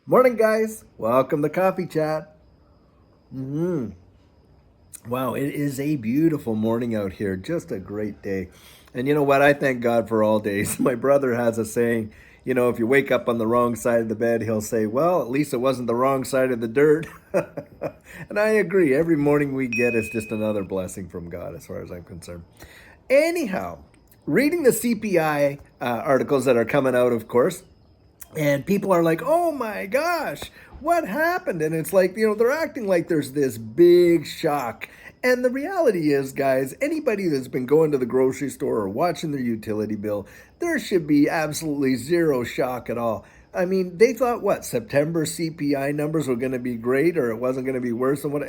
Morning, guys. Welcome to Coffee Chat. hmm Wow, it is a beautiful morning out here. Just a great day. And you know what? I thank God for all days. My brother has a saying, if you wake up on the wrong side of the bed, he'll say, well, at least it wasn't the wrong side of the dirt. And I agree. Every morning we get is just another blessing from God, as far as I'm concerned. Anyhow, reading the CPI articles that are coming out, of course, and people are like, oh my gosh, what happened? And it's like, they're acting like there's this big shock. And the reality is, guys, anybody that's been going to the grocery store or watching their utility bill, there should be absolutely zero shock at all. I mean, they thought what, September CPI numbers were going to be great, or it wasn't going to be worse than what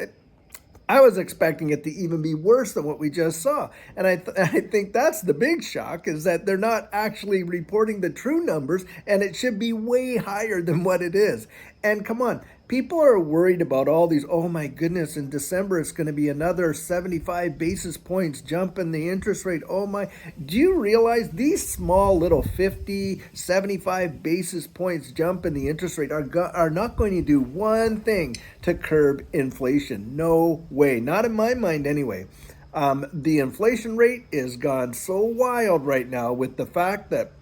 I was expecting it to even be worse than what we just saw. And I think that's the big shock, is that they're not actually reporting the true numbers, and it should be way higher than what it is. And come on, people are worried about all these, oh my goodness, in December it's going to be another 75 basis points jump in the interest rate. Oh my, do you realize these small little 50, 75 basis points jump in the interest rate are not going to do one thing to curb inflation? No way, not in my mind anyway. The inflation rate is gone so wild right now with the fact that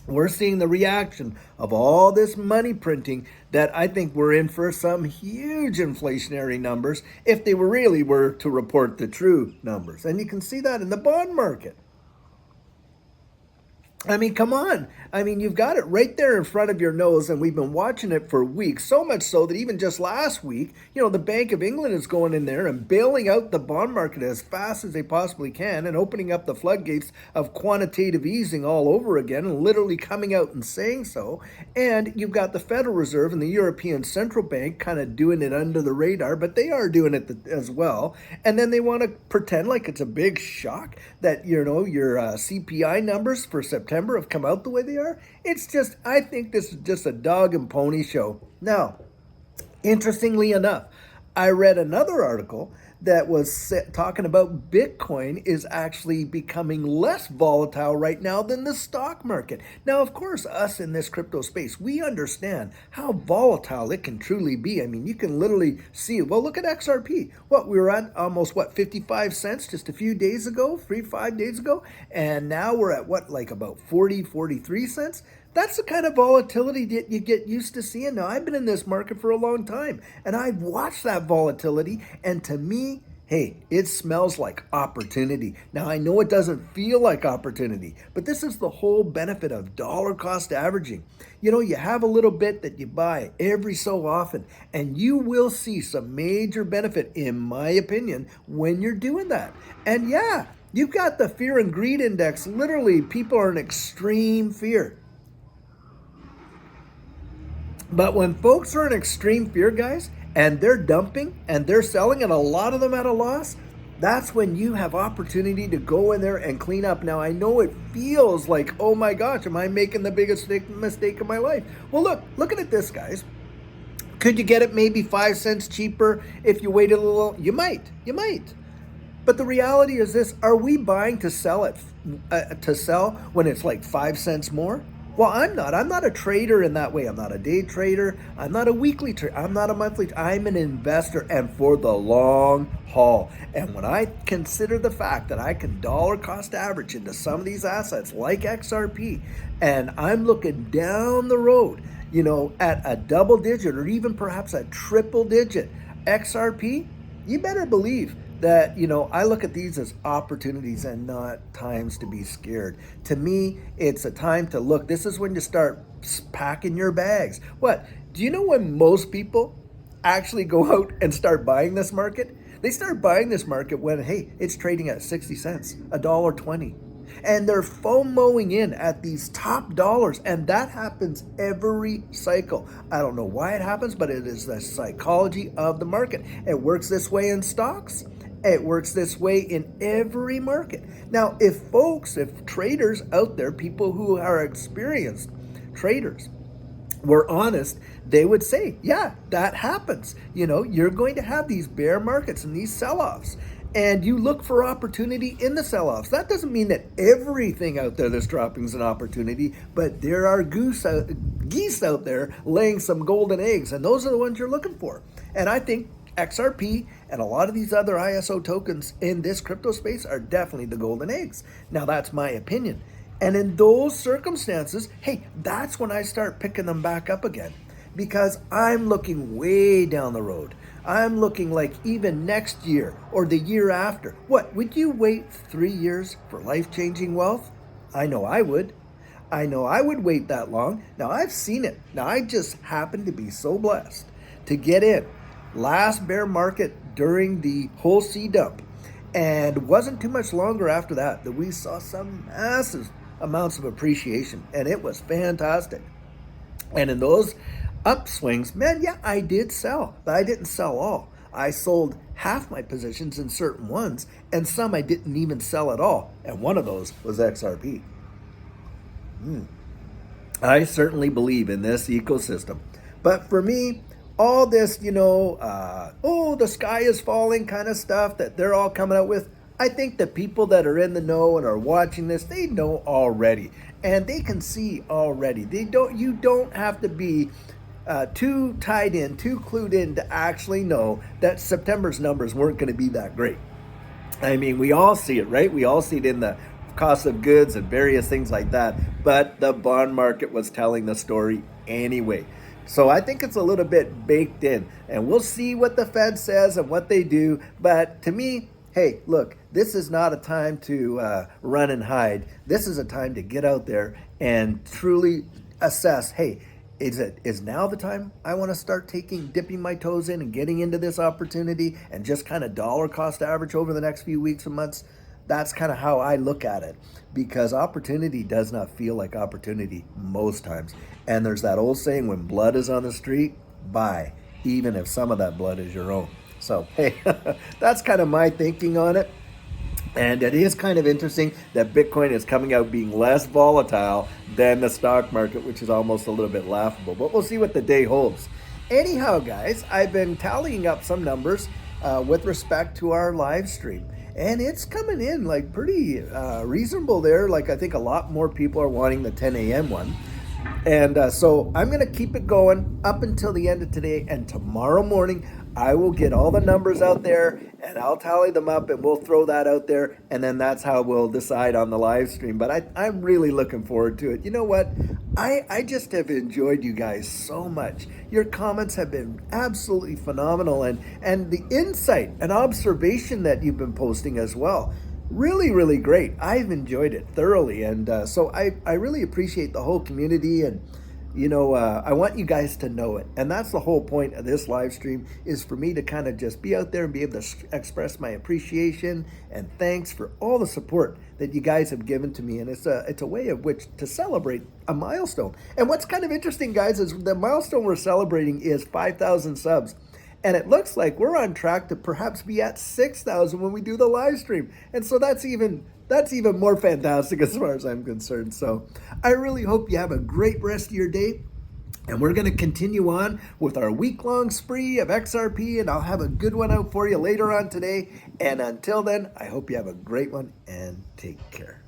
we're seeing the reaction of all this money printing, that I think we're in for some huge inflationary numbers if they were to report the true numbers. And you can see that in the bond market. I mean, come on. I mean, you've got it right there in front of your nose, and we've been watching it for weeks. So much so that even just last week, the Bank of England is going in there and bailing out the bond market as fast as they possibly can and opening up the floodgates of quantitative easing all over again, and literally coming out and saying so. And you've got the Federal Reserve and the European Central Bank kind of doing it under the radar, but they are doing it as well. And then they want to pretend like it's a big shock that, your CPI numbers for September have come out the way they are. It's just, I think this is just a dog and pony show. Now, interestingly enough, I read another article that was talking about Bitcoin is actually becoming less volatile right now than the stock market. Now, of course, us in this crypto space, we understand how volatile it can truly be. I mean, you can literally see it. Well, look at XRP. We were at almost, 55 cents just a few days ago, 5 days ago. And now we're at about 40, 43 cents. That's the kind of volatility that you get used to seeing. Now, I've been in this market for a long time, and I've watched that volatility, and to me, hey, it smells like opportunity. Now, I know it doesn't feel like opportunity, but this is the whole benefit of dollar cost averaging. You have a little bit that you buy every so often, and you will see some major benefit, in my opinion, when you're doing that. And yeah, you've got the fear and greed index. Literally, people are in extreme fear. But when folks are in extreme fear, guys, and they're dumping and they're selling, and a lot of them at a loss, that's when you have opportunity to go in there and clean up. Now, I know it feels like, oh my gosh, am I making the biggest mistake of my life? Well, look at this, guys. Could you get it maybe 5 cents cheaper if you waited a little? You might. But the reality is this: are we buying to sell when it's like 5 cents more? Well, I'm not. I'm not a trader in that way. I'm not a day trader. I'm not a weekly trader. I'm not a monthly. I'm an investor, and for the long haul. And when I consider the fact that I can dollar cost average into some of these assets like XRP, and I'm looking down the road, at a double digit or even perhaps a triple digit XRP, you better believe that, I look at these as opportunities and not times to be scared. To me, it's a time to look. This is when you start packing your bags. What? Do you know when most people actually go out and start buying this market? They start buying this market when, hey, it's trading at 60 cents, $1.20. And they're FOMOing in at these top dollars, and that happens every cycle. I don't know why it happens, but it is the psychology of the market. It works this way in stocks. It works this way in every market. Now, if traders out there, people who are experienced traders, were honest, they would say, yeah, that happens. You're going to have these bear markets and these sell-offs. and you look for opportunity in the sell-offs. That doesn't mean that everything out there that's dropping is an opportunity, but there are geese out there laying some golden eggs, and those are the ones you're looking for. And I think XRP and a lot of these other ISO tokens in this crypto space are definitely the golden eggs. Now, that's my opinion. And in those circumstances, hey, that's when I start picking them back up again, because I'm looking way down the road. I'm looking like even next year or the year after. What, would you wait 3 years for life-changing wealth? I know I would. I know I would wait that long. Now, I've seen it. Now, I just happen to be so blessed to get in last bear market during the whole C dump. And wasn't too much longer after that we saw some massive amounts of appreciation. And it was fantastic. And in those upswings, man, yeah, I did sell, but I didn't sell all. I sold half my positions in certain ones, and some I didn't even sell at all. And one of those was XRP. I certainly believe in this ecosystem. But for me, all this, the sky is falling kind of stuff that they're all coming out with, I think the people that are in the know and are watching this, they know already. And they can see already. You don't have to be too tied in, too clued in to actually know that September's numbers weren't going to be that great. I mean, we all see it, right? We all see it in the cost of goods and various things like that. But the bond market was telling the story anyway. So I think it's a little bit baked in. And we'll see what the Fed says and what they do. But to me, hey, look, this is not a time to run and hide. This is a time to get out there and truly assess, hey, is now the time I want to start dipping my toes in and getting into this opportunity and just kind of dollar cost average over the next few weeks and months? That's kind of how I look at it, because opportunity does not feel like opportunity most times. And there's that old saying, when blood is on the street, buy, even if some of that blood is your own. So, hey, that's kind of my thinking on it. And it is kind of interesting that Bitcoin is coming out being less volatile than the stock market, which is almost a little bit laughable. But we'll see what the day holds. Anyhow, guys, I've been tallying up some numbers with respect to our live stream. And it's coming in like pretty reasonable there. Like, I think a lot more people are wanting the 10 a.m. one. And so I'm going to keep it going up until the end of today. And tomorrow morning, I will get all the numbers out there and I'll tally them up and we'll throw that out there. And then that's how we'll decide on the live stream. But I'm really looking forward to it. You know what? I just have enjoyed you guys so much. Your comments have been absolutely phenomenal. And the insight and observation that you've been posting as well. Really, really great. I've enjoyed it thoroughly. And so I really appreciate the whole community. And I want you guys to know it. And that's the whole point of this live stream, is for me to kind of just be out there and be able to express my appreciation and thanks for all the support that you guys have given to me. And it's a way of which to celebrate a milestone. And what's kind of interesting, guys, is the milestone we're celebrating is 5,000 subs. And it looks like we're on track to perhaps be at 6,000 when we do the live stream. And so that's even more fantastic as far as I'm concerned. So I really hope you have a great rest of your day. And we're going to continue on with our week-long spree of XRP. And I'll have a good one out for you later on today. And until then, I hope you have a great one and take care.